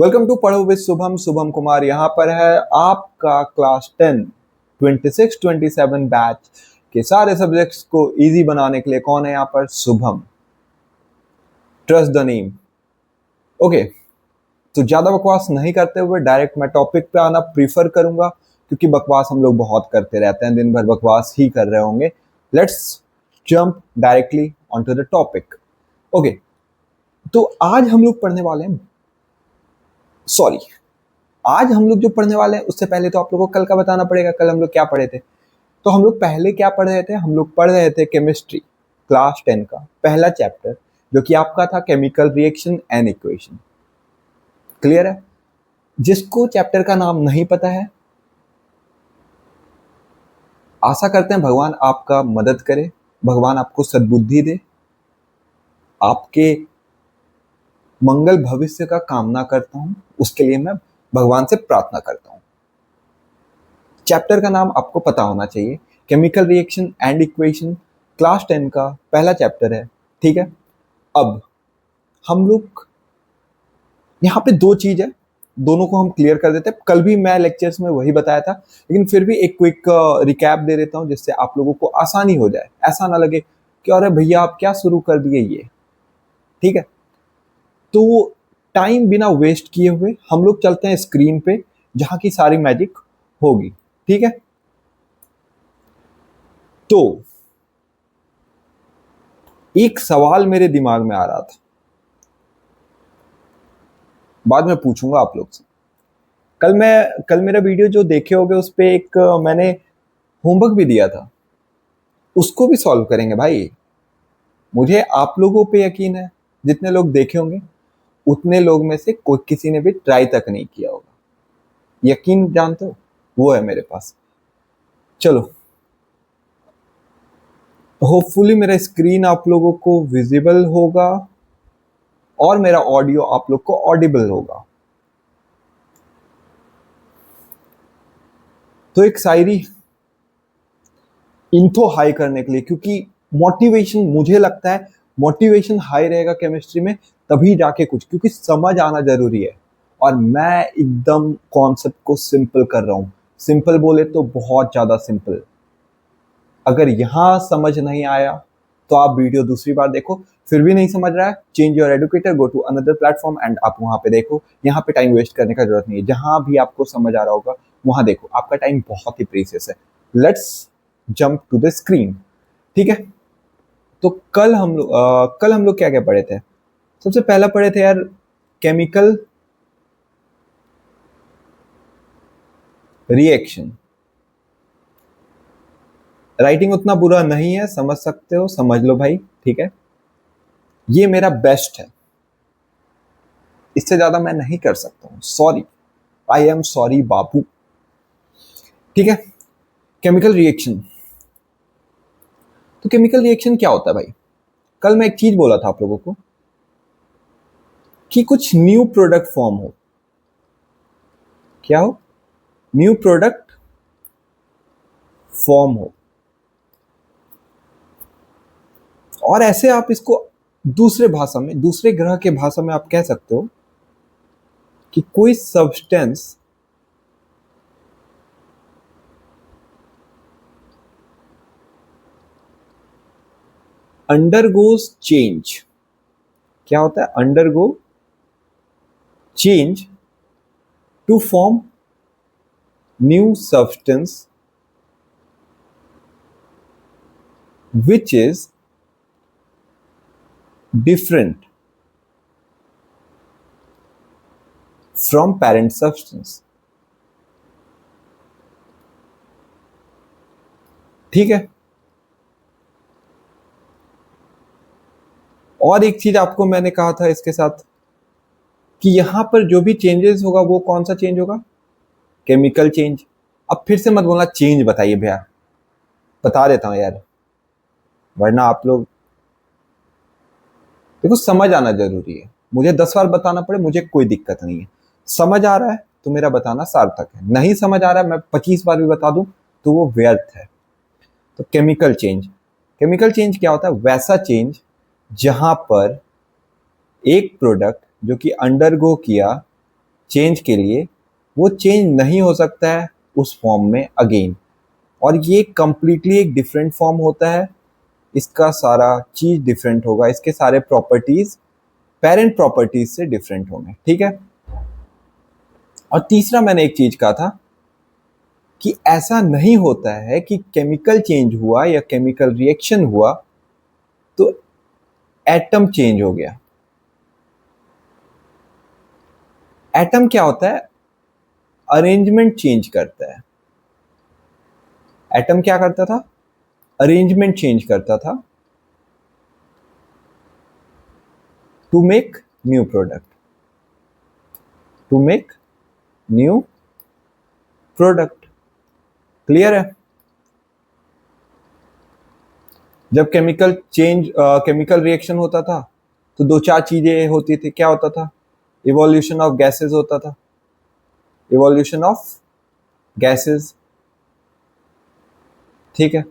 Welcome to पढ़ो with Shubham Shubham Kumar. यहाँ पर है आपका क्लास 10 26-27 बैच के सारे सब्जेक्ट्स को इजी बनाने के लिए। कौन है यहाँ पर? Shubham. Trust the name. Okay, तो ज्यादा बकवास नहीं करते हुए डायरेक्ट मैं टॉपिक पे आना प्रीफर करूंगा, क्योंकि बकवास हम लोग बहुत करते रहते हैं, दिन भर बकवास ही कर रहे होंगे। Let's jump directly on to the topic. Okay, तो आज हम लोग पढ़ने वाले हैं, आज हम लोग जो पढ़ने वाले हैं उससे पहले तो आप लोगों को कल का बताना पड़ेगा। कल हम लोग क्या पढ़े थे? तो हम लोग पहले क्या पढ़ रहे थे? हम लोग पढ़ रहे थे केमिस्ट्री क्लास 10 का पहला चैप्टर, जो कि आपका था chemical reaction and equation. Clear है? जिसको चैप्टर का नाम नहीं पता है, आशा करते हैं भगवान आपका मदद करे, भगवान आपको सद्बुद्धि दे, आपके मंगल भविष्य का कामना करता हूं। उसके लिए मैं भगवान से प्रार्थना करता हूं। चैप्टर का नाम आपको पता होना चाहिए, chemical reaction and equation, class 10 का पहला चैप्टर है। ठीक है, अब हम लोग यहाँ पे दो चीज है, दोनों को हम क्लियर कर देते हैं। कल भी मैं लेक्चर्स में वही बताया था, लेकिन फिर भी एक क्विक रिकैप दे देता हूँ, जिससे आप लोगों को आसानी हो जाए, ऐसा ना लगे कि अरे भैया आप क्या शुरू कर दिए ये। ठीक है, तो टाइम बिना वेस्ट किए हुए हम लोग चलते हैं स्क्रीन पे, जहां की सारी मैजिक होगी। ठीक है, तो एक सवाल मेरे दिमाग में आ रहा था, बाद में पूछूंगा आप लोग से। कल मेरा वीडियो जो देखे होगे उस पे एक मैंने होमवर्क भी दिया था, उसको भी सॉल्व करेंगे भाई। मुझे आप लोगों पे यकीन है, जितने लोग देखे होंगे उतने लोग में से कोई किसी ने भी ट्राई तक नहीं किया होगा। यकीन जानते हो, वो है मेरे पास। चलो, होपफुली मेरा स्क्रीन आप लोगों को विजिबल होगा और मेरा ऑडियो आप लोग को ऑडिबल होगा। तो एक शायरी इंथो हाई करने के लिए, क्योंकि मोटिवेशन, मुझे लगता है मोटिवेशन हाई रहेगा केमिस्ट्री में तभी जाके कुछ, क्योंकि समझ आना जरूरी है। और मैं एकदम कॉन्सेप्ट को सिंपल कर रहा हूं। सिंपल बोले तो बहुत ज्यादा सिंपल। अगर यहां समझ नहीं आया तो आप वीडियो दूसरी बार देखो। फिर भी नहीं समझ रहा है, change your educator, go to another platform and आप वहां पे देखो। यहाँ पे टाइम वेस्ट करने का जरूरत नहीं है, जहां भी आपको समझ आ रहा होगा वहां देखो। आपका टाइम बहुत ही प्रीशियस है। Let's jump to the screen. ठीक है, तो कल हम लोग क्या क्या पढ़े थे? सबसे पहला पढ़े थे यार केमिकल रिएक्शन। राइटिंग उतना बुरा नहीं है, समझ सकते हो, समझ लो भाई। ठीक है, ये मेरा बेस्ट है, इससे ज्यादा मैं नहीं कर सकता हूं। सॉरी, आई एम सॉरी बाबू। ठीक है, केमिकल रिएक्शन। तो केमिकल रिएक्शन क्या होता है भाई? कल मैं एक चीज बोला था आप लोगों को कि कुछ न्यू प्रोडक्ट फॉर्म हो। क्या हो? न्यू प्रोडक्ट फॉर्म हो। और ऐसे आप इसको दूसरे भाषा में, दूसरे ग्रह के भाषा में आप कह सकते हो कि कोई सब्सटेंस अंडरगोज चेंज। क्या होता है? Undergo change to form new substance which is different from parent substance. ठीक है, और एक चीज आपको मैंने कहा था इसके साथ कि यहां पर जो भी चेंजेस होगा वो कौन सा चेंज होगा? Chemical change. अब फिर से मत बोलना चेंज बताइए भैया, बता देता हूं यार, वरना आप लोग देखो, समझ आना जरूरी है। मुझे 10 बार बताना पड़े मुझे कोई दिक्कत नहीं है। समझ आ रहा है तो मेरा बताना सार्थक है, नहीं समझ आ रहा है मैं 25 बार भी बता दूं तो वो व्यर्थ है। तो केमिकल चेंज, केमिकल चेंज क्या होता है? वैसा चेंज जहां पर एक प्रोडक्ट जो कि अंडरगो किया चेंज के लिए, वो चेंज नहीं हो सकता है उस फॉर्म में अगेन। और ये कंप्लीटली एक डिफरेंट फॉर्म होता है, इसका सारा चीज डिफरेंट होगा, इसके सारे प्रॉपर्टीज पेरेंट प्रॉपर्टीज से डिफरेंट होंगे, ठीक है। और तीसरा मैंने एक चीज कहा था कि ऐसा नहीं होता है कि केमिकल चेंज हुआ या केमिकल रिएक्शन हुआ तो एटम चेंज हो गया। एटम क्या होता है? अरेंजमेंट चेंज करता है। एटम क्या करता था? अरेंजमेंट चेंज करता था to make new product, to make new product. Clear है? जब केमिकल रिएक्शन होता था तो दो चार चीजें होती थी। क्या होता था? इवोल्यूशन ऑफ गैसेस होता था, इवोल्यूशन ऑफ गैसेस, ठीक है।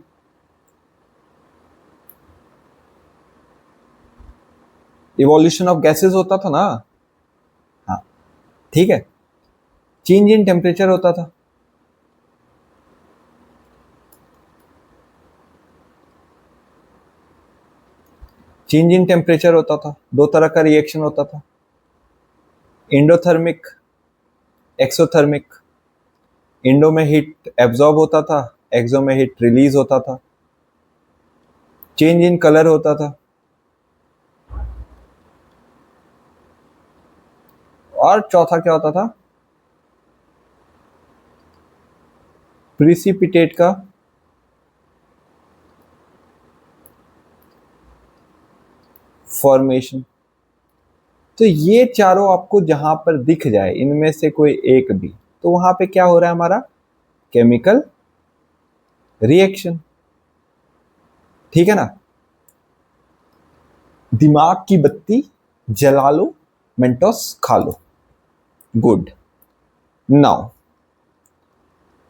इवोल्यूशन ऑफ गैसेस होता था ना, हाँ, ठीक है। चेंज इन टेम्परेचर होता था, चेंज इन टेम्परेचर होता था। दो तरह का रिएक्शन होता था, एंडोथर्मिक, एक्सोथर्मिक। इंडो में हीट एब्जॉर्ब होता था, एक्सो में हीट रिलीज होता था। चेंज इन कलर होता था, और चौथा क्या होता था? प्रिसिपिटेट का फॉर्मेशन। तो ये चारों आपको जहां पर दिख जाए इनमें से कोई एक भी, तो वहां पे क्या हो रहा है? हमारा केमिकल रिएक्शन, ठीक है ना। दिमाग की बत्ती जला लो, मेंटोस खा लो, गुड। नाउ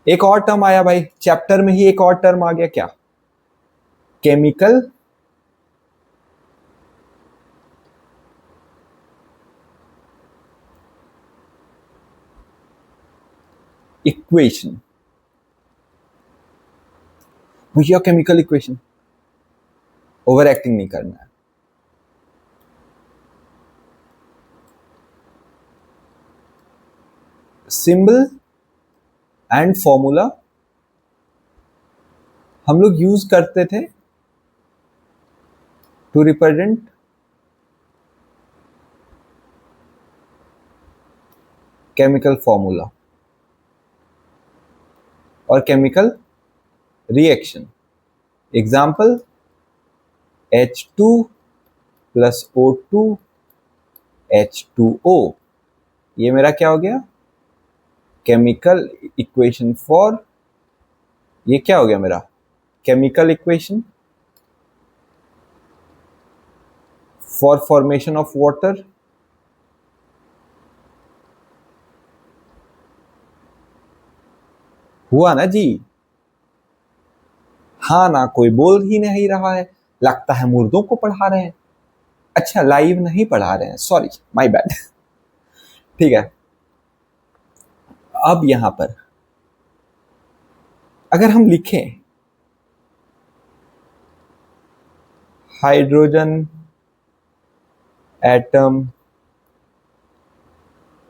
एक और टर्म आया भाई, चैप्टर में ही एक और टर्म आ गया, क्या? Chemical equation. भैया केमिकल इक्वेशन, ओवर एक्टिंग नहीं करना है। सिंबल एंड फॉर्मूला हम लोग यूज करते थे टू रिप्रेजेंट केमिकल फॉर्मूला और chemical reaction. Example H2 plus O2 H2O, ये मेरा क्या हो गया? केमिकल इक्वेशन फॉर, ये क्या हो गया मेरा? Chemical equation for formation of water. हुआ ना जी? हाँ ना, कोई बोल ही नहीं रहा है, लगता है मुर्दों को पढ़ा रहे हैं। अच्छा, लाइव नहीं पढ़ा रहे हैं, सॉरी, माय बैड। ठीक है, अब यहां पर अगर हम लिखें hydrogen atom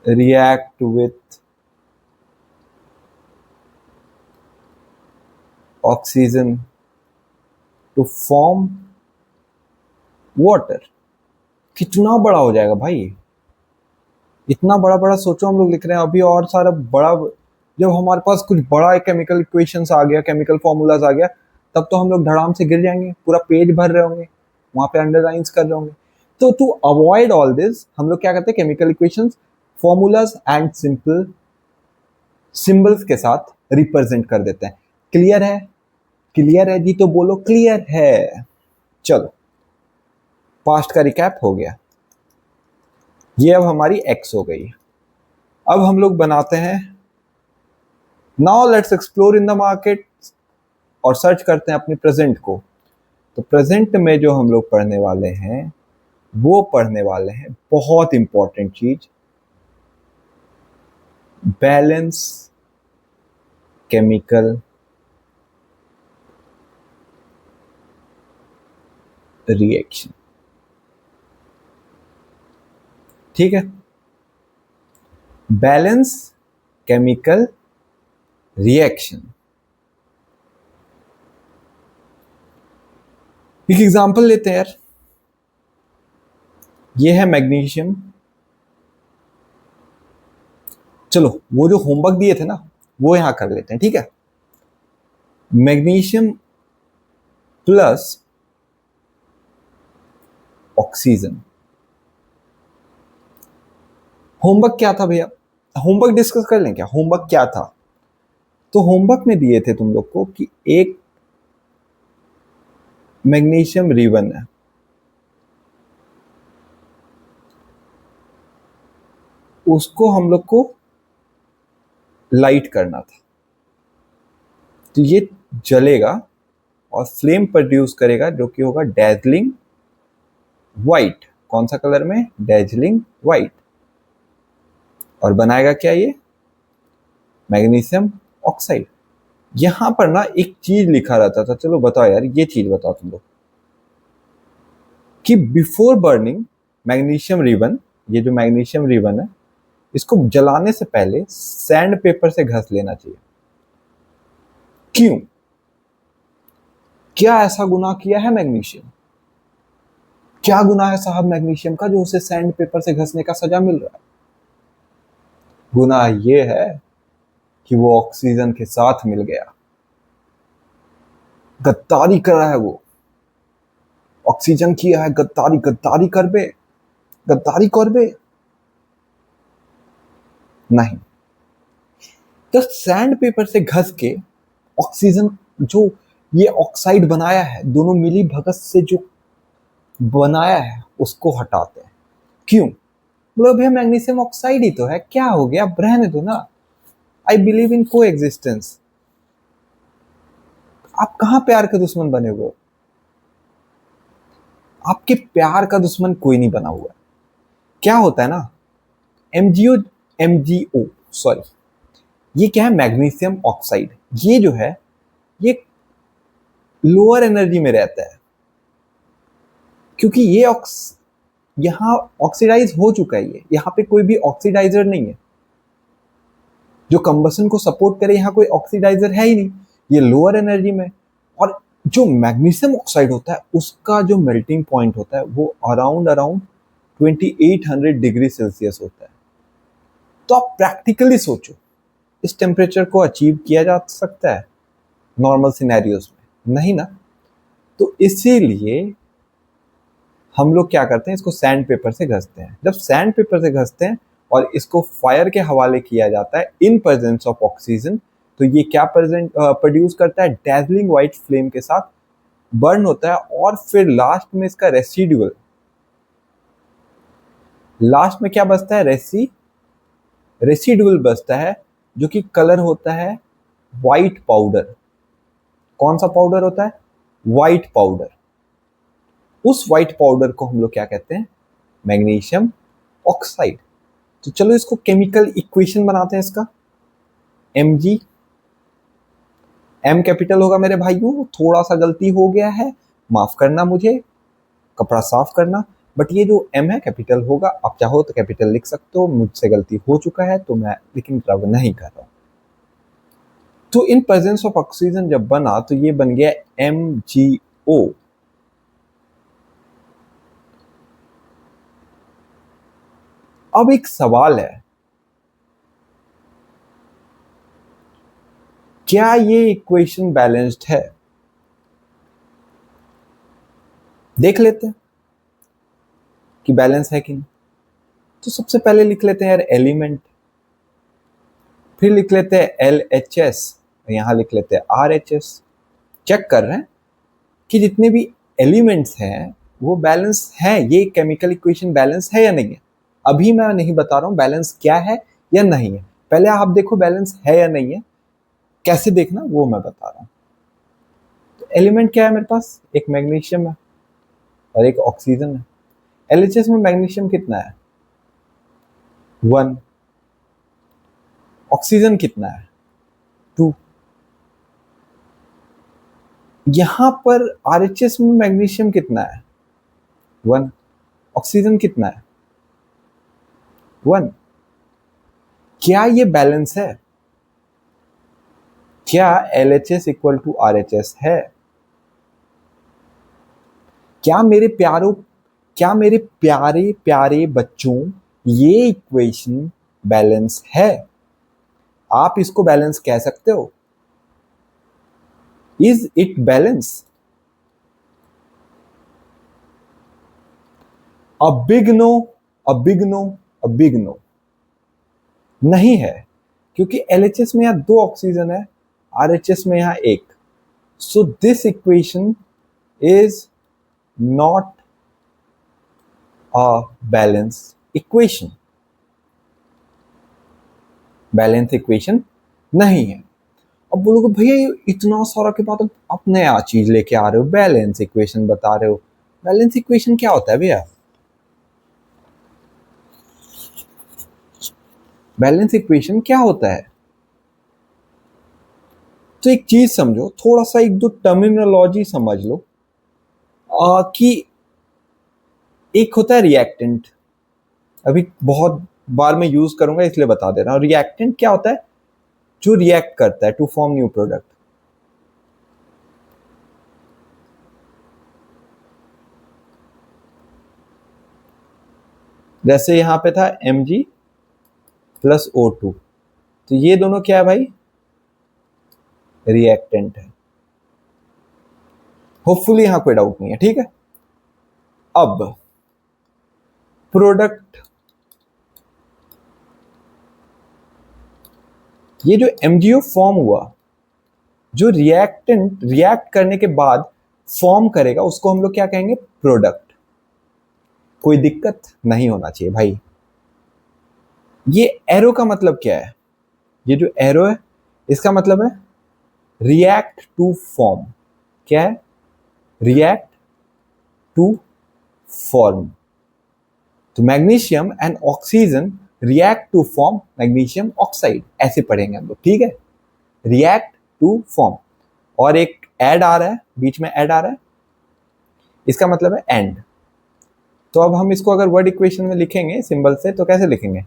react with oxygen to form water, कितना बड़ा हो जाएगा भाई? इतना बड़ा बड़ा सोचो, हम लोग लिख रहे हैं अभी, और सारा बड़ा। जब हमारे पास कुछ बड़ा केमिकल इक्वेशंस आ गया, केमिकल फॉर्मूलाज आ गया, तब तो हम लोग धड़ाम से गिर जाएंगे, पूरा पेज भर रहे होंगे, वहां पे अंडरलाइंस कर रहे होंगे। तो टू अवॉइड ऑल दिस हम लोग क्या करते हैं? Chemical equations formulas and simple symbols के साथ रिप्रेजेंट कर देते हैं। क्लियर है? क्लियर है जी तो बोलो क्लियर है। चलो, पास्ट का रिकैप हो गया, ये अब हमारी एक्स हो गई। अब हम लोग बनाते हैं, now let's explore in the market, और सर्च करते हैं अपने प्रेजेंट को। तो प्रेजेंट में जो हम लोग पढ़ने वाले हैं वो पढ़ने वाले हैं बहुत इंपॉर्टेंट चीज, बैलेंस केमिकल रिएक्शन। ठीक है, बैलेंस केमिकल रिएक्शन। एक एग्जांपल लेते हैं यार, ये है मैग्नीशियम। चलो वो जो होमवर्क दिए थे ना वो यहां कर लेते हैं, ठीक है। Magnesium plus oxygen. होमवर्क क्या था भैया? होमवर्क डिस्कस कर लें क्या? होमवर्क क्या था? तो होमवर्क में दिए थे तुम लोग को कि एक मैग्नीशियम रिबन है, उसको हम लोग को लाइट करना था। तो ये जलेगा और फ्लेम प्रोड्यूस करेगा जो कि होगा डेजलिंग व्हाइट। कौन सा कलर में? Dazzling white. और बनाएगा क्या ये? Magnesium oxide. यहां पर ना एक चीज लिखा रहता था, चलो बताओ यार, ये चीज बताओ तुम लोग कि बिफोर बर्निंग मैग्नीशियम रिबन, ये जो मैग्नीशियम रिबन है इसको जलाने से पहले सैंड पेपर से घस लेना चाहिए। क्यों? क्या ऐसा गुनाह किया है मैग्नीशियम? क्या गुनाह है साहब मैग्नीशियम का जो उसे सैंड पेपर से घसने का सजा मिल रहा है? गुनाह ये है कि वो ऑक्सीजन के साथ मिल गया, गद्दारी कर रहा है वो। ऑक्सीजन किया है गद्दारी, गद्दारी कर बे, गद्दारी कर बे। नहीं, तो सैंड पेपर से घस के ऑक्सीजन जो ये ऑक्साइड बनाया है, दोनों मिली भगत से जो बनाया है उसको हटाते हैं। क्यों? मतलब भैया मैग्नीशियम ऑक्साइड ही तो है, क्या हो गया, अब रहने दो ना। आई बिलीव इन को एग्जिस्टेंस। आप कहां प्यार के दुश्मन बने हुए हो? आपके प्यार का दुश्मन कोई नहीं बना हुआ है। क्या होता है ना, एमजीओ, एमजीओ सॉरी, ये क्या है? Magnesium oxide. ये जो है ये लोअर एनर्जी में रहता है, क्योंकि ये यहाँ ऑक्सीडाइज हो चुका है। ये यहाँ पे कोई भी ऑक्सीडाइजर नहीं है जो कंबसन को सपोर्ट करे। यहाँ कोई ऑक्सीडाइजर है ही नहीं, ये लोअर एनर्जी में। और जो मैग्नीशियम ऑक्साइड होता है उसका जो मेल्टिंग पॉइंट होता है वो अराउंड अराउंड 2800 डिग्री सेल्सियस होता है। तो आप प्रैक्टिकली सोचो, इस टेम्परेचर को अचीव किया जा सकता है नॉर्मल सिनेरियोज में? नहीं ना। तो इसीलिए हम लोग क्या करते हैं, इसको सैंड पेपर से घसते हैं। जब सैंड पेपर से घसते हैं और इसको फायर के हवाले किया जाता है इन प्रेजेंस ऑफ ऑक्सीजन, तो ये क्या प्रोड्यूस करता है? डेजलिंग व्हाइट फ्लेम के साथ बर्न होता है। और फिर लास्ट में इसका रेसिडुअल, लास्ट में क्या बचता है? रेसिडुअल बचता है, जो कि कलर होता है व्हाइट पाउडर। कौन सा पाउडर होता है? White powder. उस व्हाइट पाउडर को हम लोग क्या कहते हैं? Magnesium oxide. तो चलो इसको केमिकल इक्वेशन बनाते हैं इसका। Mg, M कैपिटल होगा मेरे भाइयों, थोड़ा सा गलती हो गया है, माफ करना मुझे, कपड़ा साफ करना। बट ये जो M है कैपिटल होगा, आप चाहो तो कैपिटल लिख सकते हो, मुझसे गलती हो चुका है तो मैं लेकिन रब नहीं कर रहा हूं। तो इन प्रेजेंस ऑफ ऑक्सीजन जब बना तो ये बन गया MgO। अब एक सवाल है, क्या ये इक्वेशन बैलेंस्ड है? देख लेते हैं कि बैलेंस है कि नहीं। तो सबसे पहले लिख लेते हैं यार एलिमेंट, फिर लिख लेते हैं LHS, यहां लिख लेते हैं RHS। चेक कर रहे हैं कि जितने भी एलिमेंट्स हैं वो बैलेंस हैं, ये केमिकल इक्वेशन बैलेंस है या नहीं है। अभी मैं नहीं बता रहा हूं बैलेंस क्या है या नहीं है, पहले आप देखो बैलेंस है या नहीं है। कैसे देखना वो मैं बता रहा हूं। तो एलिमेंट क्या है मेरे पास? एक मैग्नीशियम है और एक ऑक्सीजन है। LHS में मैग्नीशियम कितना है? 1। ऑक्सीजन कितना है? 2। यहां पर आरएचएस में मैग्नीशियम कितना है? 1। ऑक्सीजन कितना है? 1। क्या ये बैलेंस है? क्या LHS इक्वल टू RHS है? क्या मेरे प्यारे प्यारे बच्चों, ये इक्वेशन बैलेंस है? आप इसको बैलेंस कह सकते हो? Is it balance? A big no, a big no, a big no. नहीं है, क्योंकि LHS में यहां 2 ऑक्सीजन है, RHS में यहां 1। So this equation is not a balance equation. Balance equation नहीं है। अब बोलोगे भैया ये इतना सारा के बाद आप नया चीज लेके आ रहे हो, बैलेंस इक्वेशन बता रहे हो। बैलेंस इक्वेशन क्या होता है भैया? बैलेंस इक्वेशन क्या होता है? तो एक चीज समझो, थोड़ा सा 1-2 टर्मिनोलॉजी समझ लो कि एक होता है रिएक्टेंट। अभी बहुत बार मैं यूज करूंगा इसलिए बता दे रहा हूं। रिएक्टेंट क्या होता है? जो रिएक्ट करता है टू फॉर्म न्यू प्रोडक्ट। जैसे यहां पे था Mg प्लस O2, तो ये दोनों क्या है भाई? रिएक्टेंट है। होपफुली यहां कोई डाउट नहीं है, ठीक है। अब प्रोडक्ट, ये जो MgO फॉर्म हुआ, जो रिएक्टेंट रिएक्ट करने के बाद फॉर्म करेगा, उसको हम लोग क्या कहेंगे? प्रोडक्ट। कोई दिक्कत नहीं होना चाहिए भाई। ये एरो का मतलब क्या है? ये जो एरो है इसका मतलब है रिएक्ट टू फॉर्म। क्या है? React to form. तो magnesium and oxygen react to form magnesium oxide, ऐसे पढ़ेंगे हम लोग, ठीक है। React to form. और एक एड आ रहा है, बीच में एड आ रहा है, इसका मतलब है एंड। तो अब हम इसको अगर वर्ड इक्वेशन में लिखेंगे सिंबल से, तो कैसे लिखेंगे?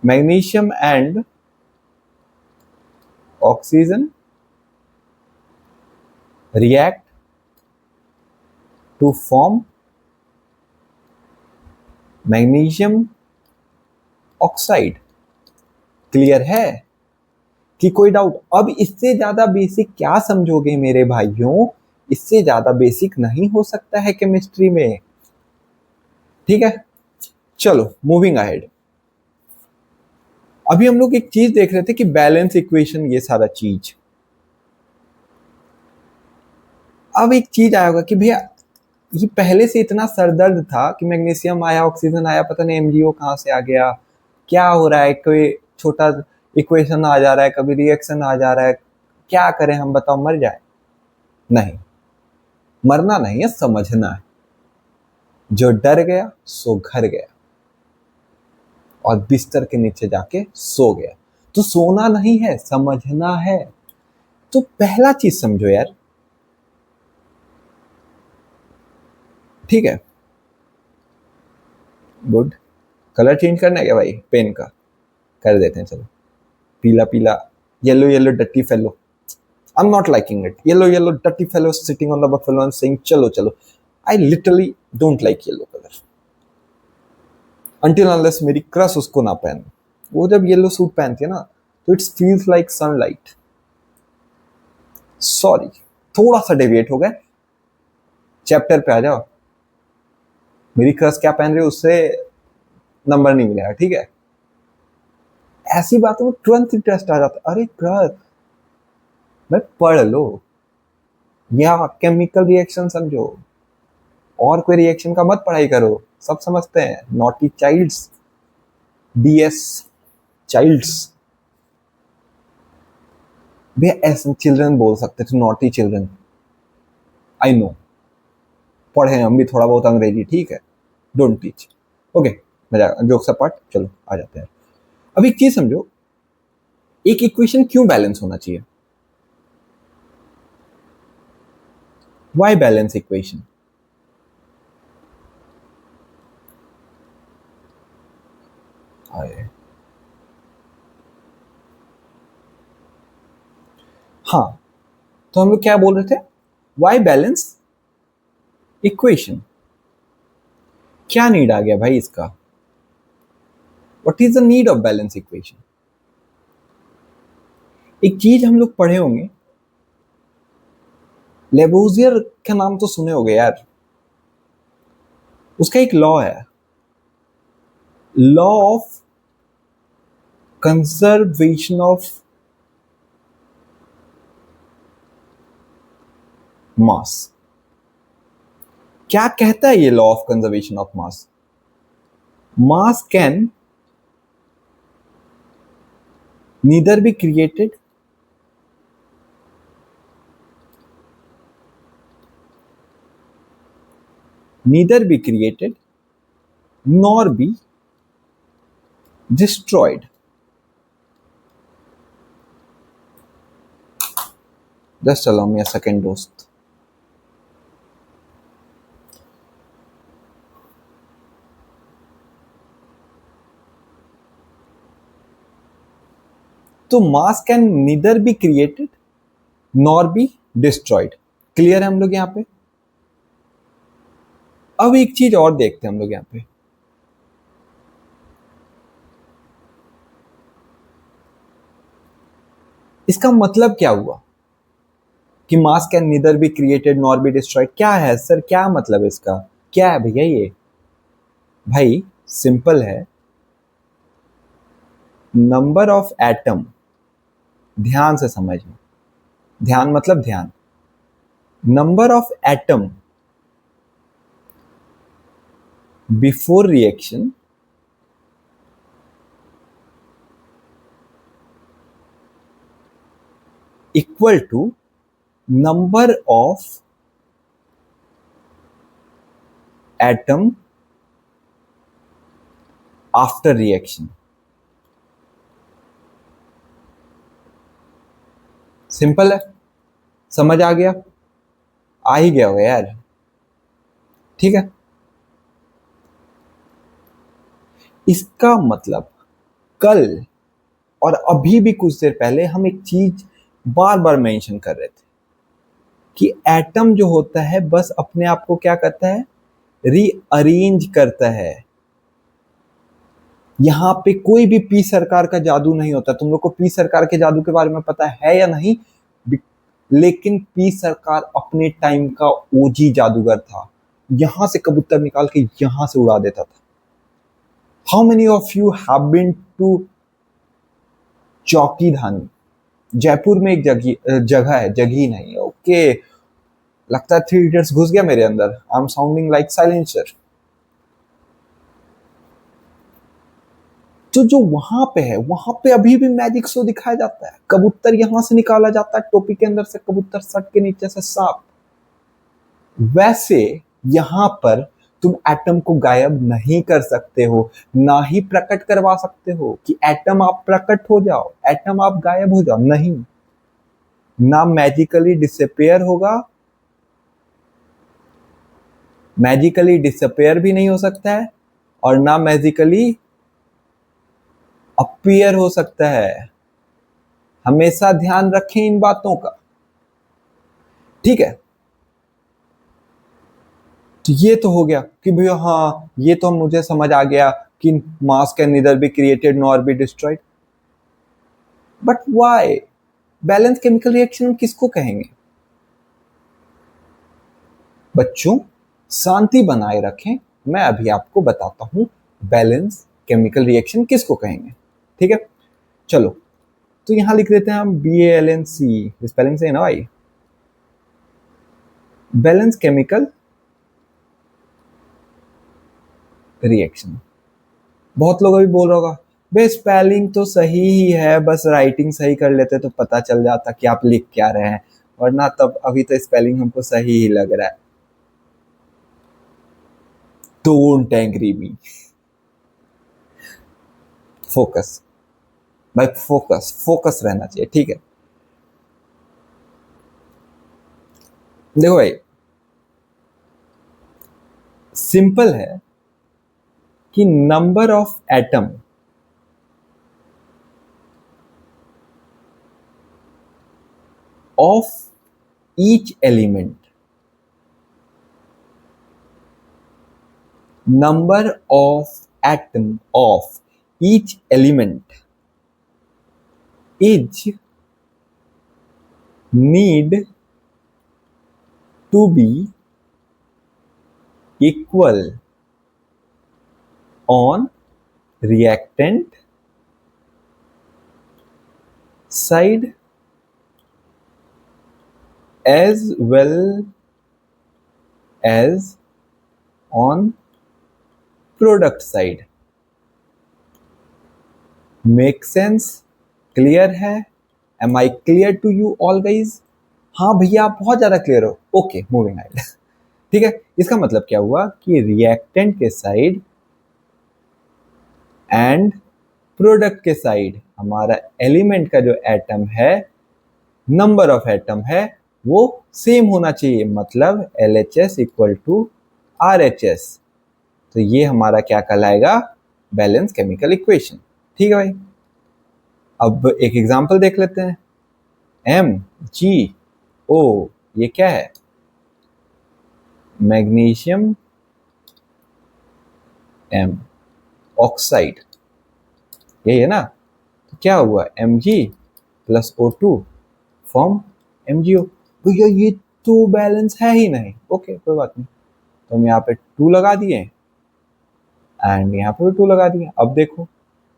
Magnesium and oxygen react to form magnesium oxide. Clear है कि कोई डाउट? अब इससे ज्यादा बेसिक क्या समझोगे मेरे भाइयों? इससे ज्यादा बेसिक नहीं हो सकता है केमिस्ट्री में, ठीक है। चलो मूविंग अहेड। अभी हम लोग एक चीज देख रहे थे कि बैलेंस इक्वेशन, ये सारा चीज। अब एक चीज आया होगा कि भैया ये पहले से इतना सरदर्द था कि मैग्नीशियम आया, ऑक्सीजन आया, पता नहीं MgO कहां से आ गया, क्या हो रहा है, कोई छोटा इक्वेशन आ जा रहा है, कभी रिएक्शन आ जा रहा है, क्या करें हम, बताओ, मर जाए? नहीं, मरना नहीं है, समझना है। जो डर गया सो घर गया, और बिस्तर के नीचे जाके सो गया। तो सोना नहीं है, समझना है। तो पहला चीज समझो यार, ठीक है। गुड। कलर चेंज करना है क्या भाई पेन का? कर देते हैं, चलो। पीला पीला, yellow yellow dirty fellow. I am not liking it. Yellow yellow dirty fellow sitting on the buffalo and saying चलो चलो। I literally don't like yellow colour until unless मेरी क्रश उसको ना पहने। वो जब येलो सूट पहनती है ना, तो it's feels like sunlight. Sorry, थोड़ा सा डेविएट हो गए, चैप्टर पे आ जाओ। मेरी क्रश क्या पहन रही है उससे नंबर नहीं मिलेगा, ठीक है। ऐसी बातों में तुरंत इंटरेस्ट आ जाता है। अरे क्रश, मैं पढ़ लो, या केमिकल रिएक्शन समझो, और कोई रिएक्शन का मत पढ़ाई करो, सब समझते हैं। Naughty childs, DS childs. भैया ऐसे चिल्ड्रन बोल सकते थे, नॉटी चिल्ड्रन। आई नो, पढ़े हम भी थोड़ा बहुत अंग्रेजी, ठीक है। Don't teach, okay. मजा जोक्स अपार्ट, चलो आ जाते हैं। अब एक चीज समझो, एक इक्वेशन क्यों बैलेंस होना चाहिए? Why balance equation? हाँ, तो हम लोग क्या बोल रहे थे? Why balance equation? क्या नीड आ गया भाई इसका? What is the need of balance equation? एक चीज हम लोग पढ़े होंगे, लेबोजियर का नाम तो सुने होंगे यार। उसका एक लॉ है, law of conservation of mass. क्या कहता है ये law of conservation of mass? Mass can neither be created nor be destroyed. Just allow me a second, दोस्त। तो मास can neither be created nor be destroyed. Clear है हम लोग यहां पे? अब एक चीज और देखते हैं हम लोग यहां पे। इसका मतलब क्या हुआ कि मास can neither be created nor be destroyed? क्या है सर, क्या मतलब है इसका? क्या है भैया ये? भाई सिंपल है, नंबर ऑफ एटम, ध्यान से समझना, ध्यान मतलब ध्यान, number of atom before reaction equal to number of atom after reaction. Simple है, समझ आ गया? आ ही गया होगा यार, ठीक है। इसका मतलब कल और अभी भी कुछ देर पहले हम एक चीज बार बार मेंशन कर रहे थे कि एटम जो होता है बस अपने आप को क्या करता है? रीअरेंज करता है। यहां पे कोई भी पी सरकार का जादू नहीं होता। तुम लोग को पी सरकार के जादू के बारे में पता है या नहीं? लेकिन पी सरकार अपने टाइम का ओजी जादूगर था। यहां से कबूतर निकाल के यहां से उड़ा देता था। How many of you have been to Chokhi Dhani? Jaipur में एक जगह है, जगही नहीं, ओके। लगता है 3 इडियट्स घुस गया मेरे अंदर। I am sounding like silencer. तो जो वहां पे है, वहां पे अभी भी मैजिक शो दिखाया जाता है। कबूतर यहां से निकाला जाता है, टोपी के अंदर से कबूतर, सट के नीचे से सांप। वैसे यहां पर तुम एटम को गायब नहीं कर सकते हो, ना ही प्रकट करवा सकते हो कि एटम आप प्रकट हो जाओ, एटम आप गायब हो जाओ। नहीं, ना मैजिकली डिसअपेयर होगा, मैजिकली डिसअपेयर भी नहीं हो सकता है, और ना मैजिकली अपीयर हो सकता है। हमेशा ध्यान रखें इन बातों का, ठीक है। तो ये तो हो गया कि भैया हाँ, ये तो मुझे समझ आ गया कि मास can neither be created nor be destroyed. But why balance chemical reaction किसको कहेंगे? बच्चों शांति बनाए रखें, मैं अभी आपको बताता हूं बैलेंस केमिकल रिएक्शन किसको कहेंगे, ठीक है। चलो, तो यहां लिख देते हैं हम BALNC, स्पेलिंग से है ना भाई। Balance chemical reaction. बहुत लोग अभी बोल रहा होगा बे स्पेलिंग तो सही ही है, बस राइटिंग सही कर लेते तो पता चल जाता कि आप लिख क्या रहे हैं, वरना तब अभी तो स्पेलिंग हमको सही ही लग रहा है। Don't angry me, focus. भाई फोकस फोकस रहना चाहिए, ठीक है। देखो भाई, सिंपल है कि number of atom of each element, number of atom of each element is need to be equal on reactant side as well as on product side. Make sense? Clear है? Am I clear to you all guys? हाँ भैया, आप बहुत ज्यादा clear हो। Okay, moving ahead. ठीक है, इसका मतलब क्या हुआ कि रिएक्टेंट के साइड एंड प्रोडक्ट के साइड हमारा एलिमेंट का जो एटम है, नंबर ऑफ एटम है, वो सेम होना चाहिए, मतलब L H S equal to R H S. तो ये हमारा क्या कहलाएगा? Balance chemical equation. ठीक है भाई, अब एक एग्जांपल देख लेते हैं। एम जी ओ, ये क्या है? मैग्नीशियम एम ऑक्साइड, यही है ना? तो क्या हुआ? M G plus O two form M G O. भैया ये तो बैलेंस है ही नहीं। ओके, कोई बात नहीं, तो हम यहाँ पे टू लगा दिए एंड यहाँ पे भी टू लगा दिए। अब देखो,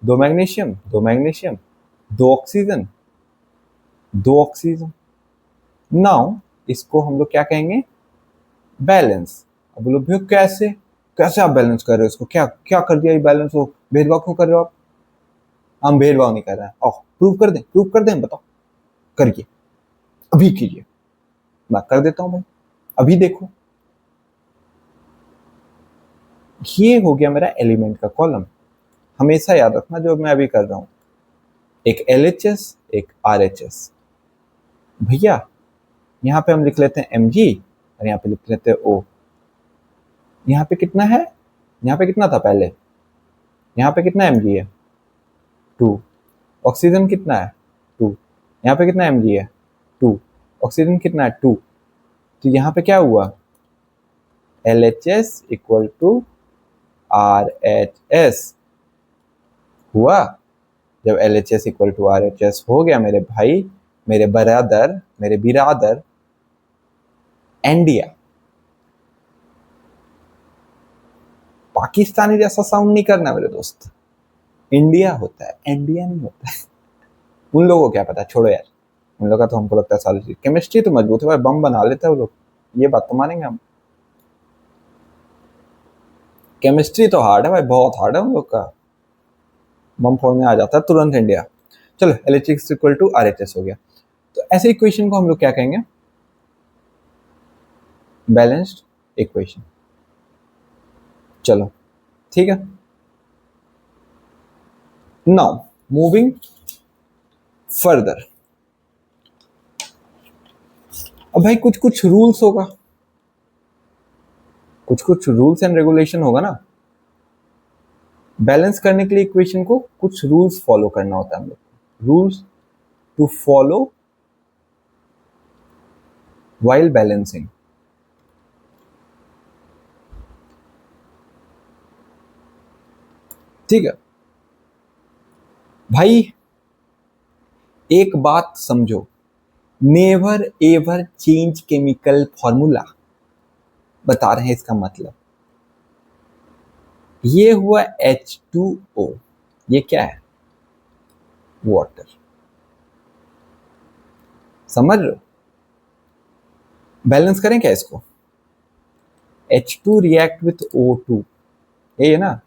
दो मैग्नीशियम दो मैग्नीशियम, दो ऑक्सीजन दो ऑक्सीजन। नाउ इसको हम लोग क्या कहेंगे? बैलेंस। अब बोलो भैया कैसे कैसे आप बैलेंस कर रहे हो इसको? क्या क्या कर दिया ये बैलेंस हो? भेदभाव क्यों कर रहे हो आप? हम भेदभाव नहीं कर रहे हैं। आओ प्रूव कर दें, बताओ, करिए, अभी कीजिए। मैं कर देता हूं भाई, अभी देखो। ये हो गया मेरा एलिमेंट का कॉलम। हमेशा याद रखना जो मैं अभी कर रहा हूं, एक LHS एक RHS। भैया यहाँ पे हम लिख लेते हैं Mg और यहाँ पे लिख लेते हैं O। यहाँ पे कितना है? यहाँ पे कितना था पहले? यहाँ पे कितना Mg है? 2। ऑक्सीजन कितना है? 2। यहाँ पे कितना Mg है? 2। ऑक्सीजन कितना है? 2। तो यहाँ पे क्या हुआ? LHS इक्वल टू RHS हुआ। जब LHS इक्वल टू RHS हो गया मेरे भाई, मेरे बरादर, मेरे बिरादर, इंडिया। पाकिस्तानी जैसा साउंड नहीं करना मेरे दोस्त, इंडिया होता है, इंडिया नहीं होता है। उन लोगों को क्या पता, छोड़ो यार, उन लोगों का तो हमको लगता है सारी चीज। केमिस्ट्री तो मजबूत है भाई, बम बना लेते हैं वो लोग, ये बात तो मानेंगे हम। केमिस्ट्री तो हार्ड है भाई, बहुत हार्ड है उन लोग का, बम फोड़ने आ जाता है तुरंत इंडिया। चलो, LHS इक्वल टू RHS हो गया। तो ऐसे इक्वेशन को हम लोग क्या कहेंगे? Balanced equation. चलो ठीक है, नाउ मूविंग फर्दर। अब भाई कुछ कुछ रूल्स होगा, कुछ कुछ रूल्स एंड रेगुलेशन होगा ना। बैलेंस करने के लिए इक्वेशन को कुछ रूल्स फॉलो करना होता है हम लोग। Rules to follow while balancing. ठीक है भाई, एक बात समझो, never ever change chemical formula. बता रहे हैं इसका मतलब। ये हुआ H2O, ये क्या है? वाटर। समझ रहे हो? बैलेंस करें क्या इसको? H2 रिएक्ट विथ O2, यही है ना?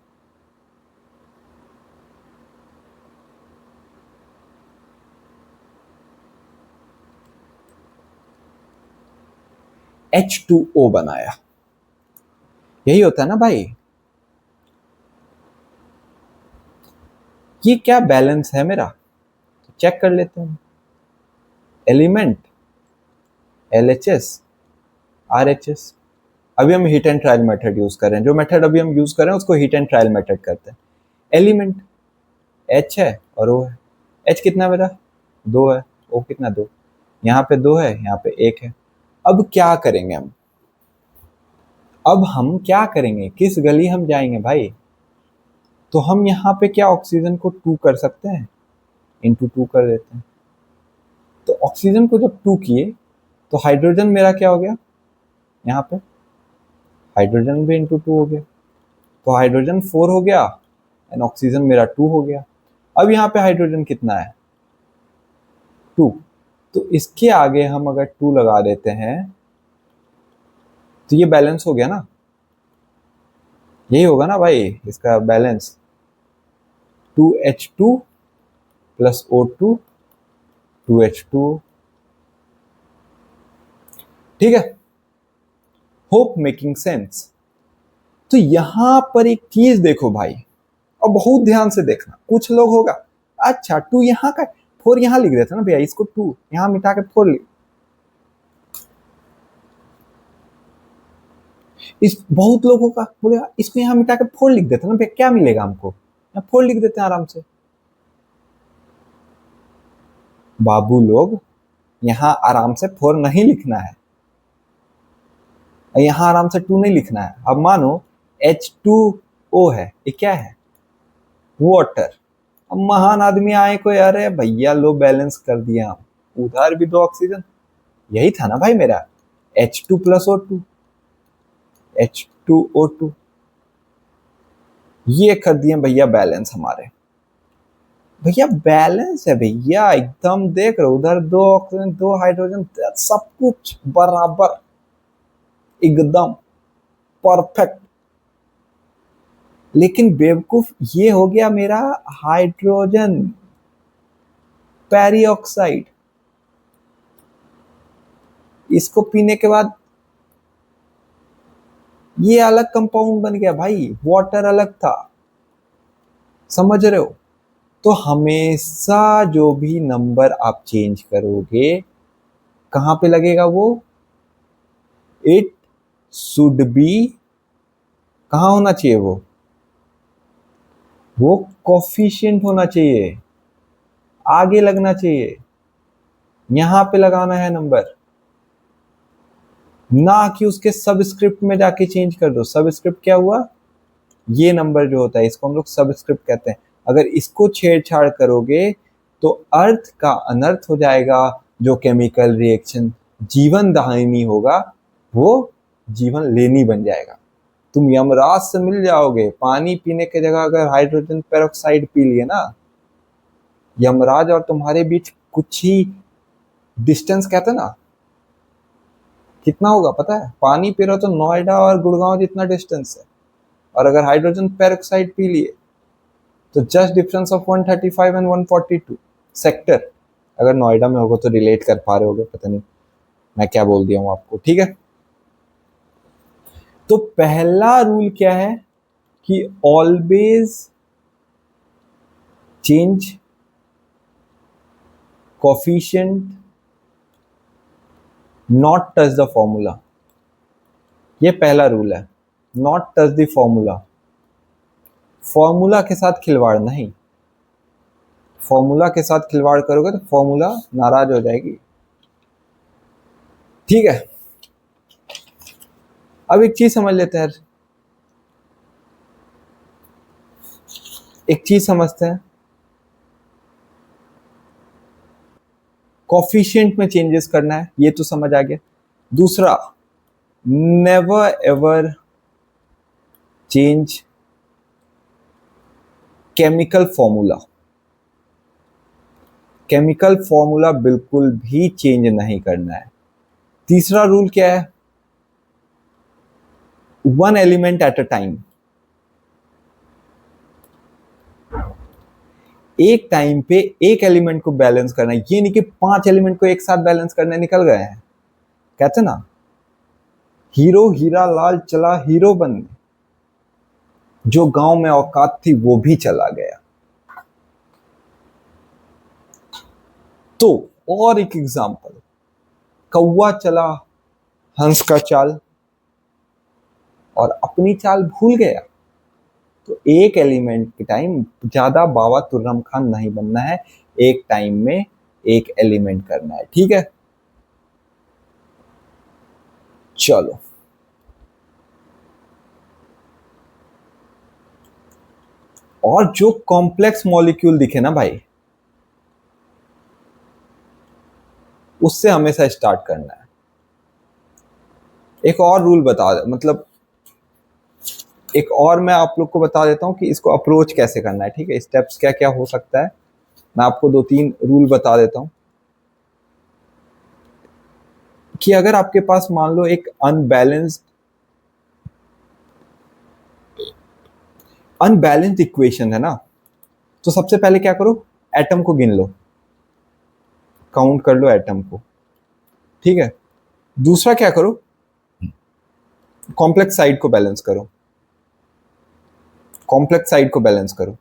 H2O बनाया, यही होता है ना भाई? ये क्या बैलेंस है मेरा? चेक कर लेते हैं। Element, LHS, RHS। अभी हम heat and trial method use कर रहे हैं, जो मेथड अभी हम यूज कर रहे हैं उसको हीट एंड ट्रायल मेथड करते हैं। एलिमेंट H है और O है। H कितना है मेरा? 2 है। O कितना? 2। यहाँ पे 2 है, यहाँ पे 1 है। अब क्या करेंगे हम? अब हम क्या करेंगे, किस गली हम जाएंगे भाई? तो हम यहाँ पे क्या ऑक्सीजन को 2 कर सकते हैं, इंटू 2 कर देते हैं। तो ऑक्सीजन को जब 2 किए तो हाइड्रोजन मेरा क्या हो गया, यहाँ पे हाइड्रोजन भी इंटू 2 हो गया, तो हाइड्रोजन 4 हो गया एंड ऑक्सीजन मेरा 2 हो गया। अब यहाँ पे हाइड्रोजन कितना है? 2। तो इसके आगे हम अगर 2 लगा देते हैं तो ये बैलेंस हो गया ना, यही होगा ना भाई इसका balance. 2H2 plus O2, 2H2। ठीक है, होप मेकिंग सेंस। तो यहां पर एक चीज देखो भाई, और बहुत ध्यान से देखना। कुछ लोग होगा अच्छा 2 यहाँ का, 4 यहाँ लिख देते ना भैया, इसको 2 यहाँ मिटा के 4 लिख। इस बहुत लोगों का बोलेगा इसको यहाँ मिटा के 4 लिख देते ना भैया, क्या मिलेगा हमको, यहाँ 4 लिख देते हैं आराम से। बाबू लोग यहाँ आराम से 4 नहीं लिखना है, यहाँ आराम से 2 नहीं लिखना है। अब मानो H2O है, ये क्या है? वाटर। अब महान आदमी आए कोई, अरे भैया लो बैलेंस कर दिया हम, उधर भी 2 ऑक्सीजन, यही था ना भाई मेरा H2 प्लस O2, H2O2, ये कर दिए भैया बैलेंस हमारे। भैया बैलेंस है भैया एकदम, देख रहे हो उधर 2 ऑक्सीजन 2 हाइड्रोजन, सब कुछ बराबर एकदम परफेक्ट। लेकिन बेवकूफ ये हो गया मेरा हाइड्रोजन पेरिऑक्साइड, इसको पीने के बाद ये अलग कंपाउंड बन गया भाई, वाटर अलग था, समझ रहे हो? तो हमेशा जो भी नंबर आप चेंज करोगे कहां पे लगेगा वो, इट शुड बी, कहां होना चाहिए वो कोफिशिएंट होना चाहिए, आगे लगना चाहिए, यहां पे लगाना है नंबर, ना कि उसके सबस्क्रिप्ट में जाके चेंज कर दो। सबस्क्रिप्ट क्या हुआ, ये नंबर जो होता है इसको हम लोग सबस्क्रिप्ट कहते हैं। अगर इसको छेड़छाड़ करोगे तो अर्थ का अनर्थ हो जाएगा, जो केमिकल रिएक्शन जीवन दायिनी होगा वो जीवन लेनी बन जाएगा। तुम यमराज से मिल जाओगे, पानी पीने की जगह अगर हाइड्रोजन पेरोक्साइड पी लिए ना, यमराज और तुम्हारे बीच कुछ ही डिस्टेंस कहते ना, कितना होगा पता है? पानी पी रहे हो तो नोएडा और गुड़गांव जितना डिस्टेंस है, और अगर हाइड्रोजन पेरोक्साइड पी लिए तो just difference of 135 and 142 sector. अगर नोएडा में होगा तो रिलेट कर पा रहे होगे, पता नहीं मैं क्या बोल दिया हूं आपको, ठीक है? तो पहला रूल क्या है कि always change coefficient, not touch the formula. ये पहला रूल है, not touch the formula. Formula के साथ खिलवाड़ नहीं, फॉर्मूला के साथ खिलवाड़ करोगे तो फॉर्मूला नाराज हो जाएगी, ठीक है? अब एक चीज समझ लेते हैं, एक चीज समझते हैं, कोफिशिएंट में चेंजेस करना है, ये तो समझ आ गया। दूसरा, never ever change chemical formula. Chemical formula बिल्कुल भी चेंज नहीं करना है। तीसरा रूल क्या है, 1 एलिमेंट एट अ टाइम। एक टाइम पे एक एलिमेंट को बैलेंस करना है, ये नहीं कि 5 एलिमेंट को एक साथ बैलेंस करने निकल गए हैं। कहते ना, हीरो हीरा लाल चला हीरो बनने, जो गांव में औकात थी वो भी चला गया। तो और एक एग्जांपल, कौवा चला हंस का चाल और अपनी चाल भूल गया। तो एक एलिमेंट के टाइम ज्यादा बाबा तुर्रम खान नहीं बनना है, एक टाइम में एक एलिमेंट करना है, ठीक है। चलो और जो कॉम्प्लेक्स मॉलिक्यूल दिखे ना भाई, उससे हमेशा स्टार्ट करना है। एक और रूल बता दे, मतलब एक और मैं आप लोग को बता देता हूं कि इसको अप्रोच कैसे करना है, ठीक है। स्टेप्स क्या क्या हो सकता है, मैं आपको 2-3 रूल बता देता हूं। कि अगर आपके पास मान लो एक अनबैलेंस्ड इक्वेशन है ना, तो सबसे पहले क्या करो, एटम को गिन लो, काउंट कर लो एटम को, ठीक है। दूसरा क्या करो, कॉम्प्लेक्स साइड को बैलेंस करो, कॉम्प्लेक्स साइड को बैलेंस करो।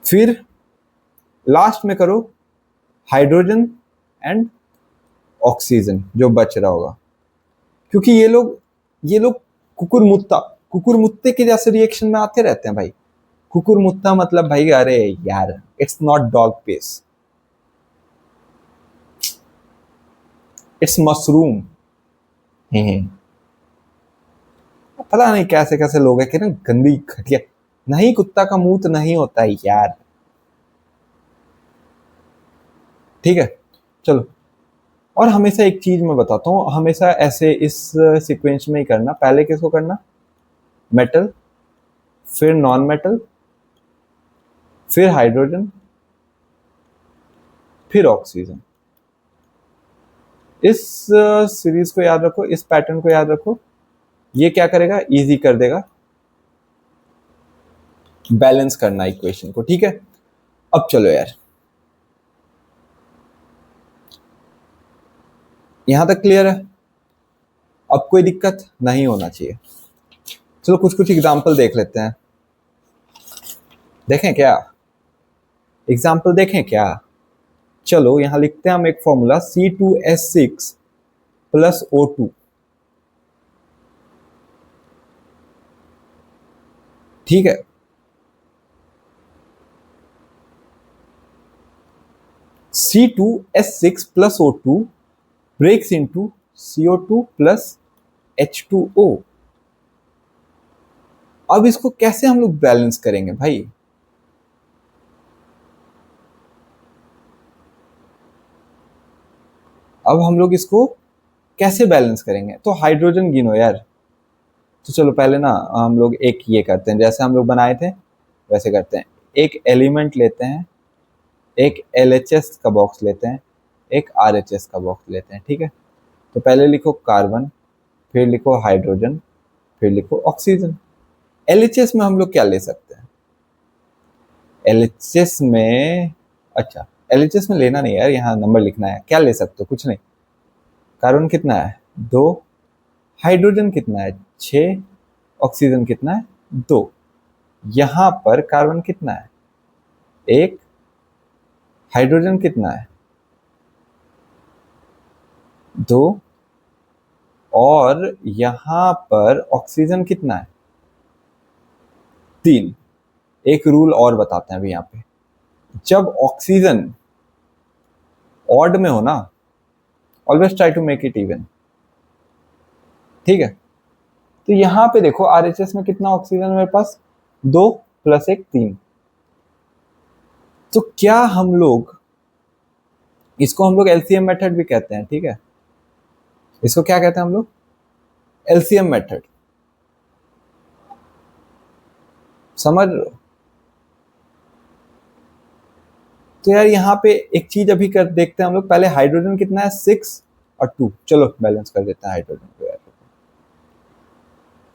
फिर लास्ट में करो हाइड्रोजन एंड ऑक्सीजन जो बच रहा होगा, क्योंकि ये लोग कुकुरमुत्ता कुकुरमुत्ते के जैसे रिएक्शन में आते रहते हैं भाई। कुकुरमुत्ता मतलब भाई, अरे यार, it's not dog piece, it's mushroom. पता नहीं कैसे कैसे लोग हैं कि ना, गंदी घटिया। नहीं, कुत्ता का मुंह तो नहीं होता है यार, ठीक है। चलो, और हमेशा एक चीज मैं बताता हूँ, हमेशा ऐसे इस सीक्वेंस में ही करना। पहले किसको करना, मेटल, फिर नॉन मेटल, फिर हाइड्रोजन, फिर ऑक्सीजन। इस सीरीज को याद रखो, इस पैटर्न को याद रखो। ये क्या करेगा, इजी कर देगा बैलेंस करना इक्वेशन को, ठीक है। अब चलो यार, यहां तक क्लियर है, अब कोई दिक्कत नहीं होना चाहिए। चलो कुछ कुछ एग्जाम्पल देख लेते हैं, देखें क्या, एग्जाम्पल देखें क्या। चलो यहां लिखते हैं हम एक फॉर्मूला, C2H6 प्लस O2, ठीक है। C2H6 plus O2 breaks into CO2 plus H2O। अब इसको कैसे हम लोग बैलेंस करेंगे भाई, अब हम लोग इसको कैसे बैलेंस करेंगे। तो हाइड्रोजन गिनो यार। तो चलो पहले ना हम लोग एक ये करते हैं, जैसे हम लोग बनाए थे वैसे करते हैं। एक एलिमेंट लेते हैं, एक LHS का बॉक्स लेते हैं, एक RHS का बॉक्स लेते हैं, ठीक है। तो पहले लिखो कार्बन, फिर लिखो हाइड्रोजन, फिर लिखो ऑक्सीजन। LHS में हम लोग क्या ले सकते हैं, LHS में, अच्छा LHS में लेना नहीं यार, यहाँ नंबर लिखना है। क्या ले सकते हो, कुछ नहीं। कार्बन कितना है, 2, हाइड्रोजन कितना है, 6, ऑक्सीजन कितना है, 2। यहां पर कार्बन कितना है, 1, हाइड्रोजन कितना है, 2, और यहां पर ऑक्सीजन कितना है, 3। एक रूल और बताते हैं अभी यहाँ पे, जब ऑक्सीजन ऑड में हो ना, always try to make it even, ठीक है। तो यहां पे देखो RHS में कितना ऑक्सीजन है मेरे पास, 2 प्लस 1, 3। तो क्या हम लोग इसको, हम लोग LCM मेथड भी कहते हैं, ठीक है। इसको क्या कहते हैं हम लोग, LCM मेथड, समझ रहे हो। तो यार यहाँ पे एक चीज अभी कर देखते हैं हम लोग, पहले हाइड्रोजन कितना है, 6 और 2। चलो बैलेंस कर देते हैं हाइड्रोजन को यार।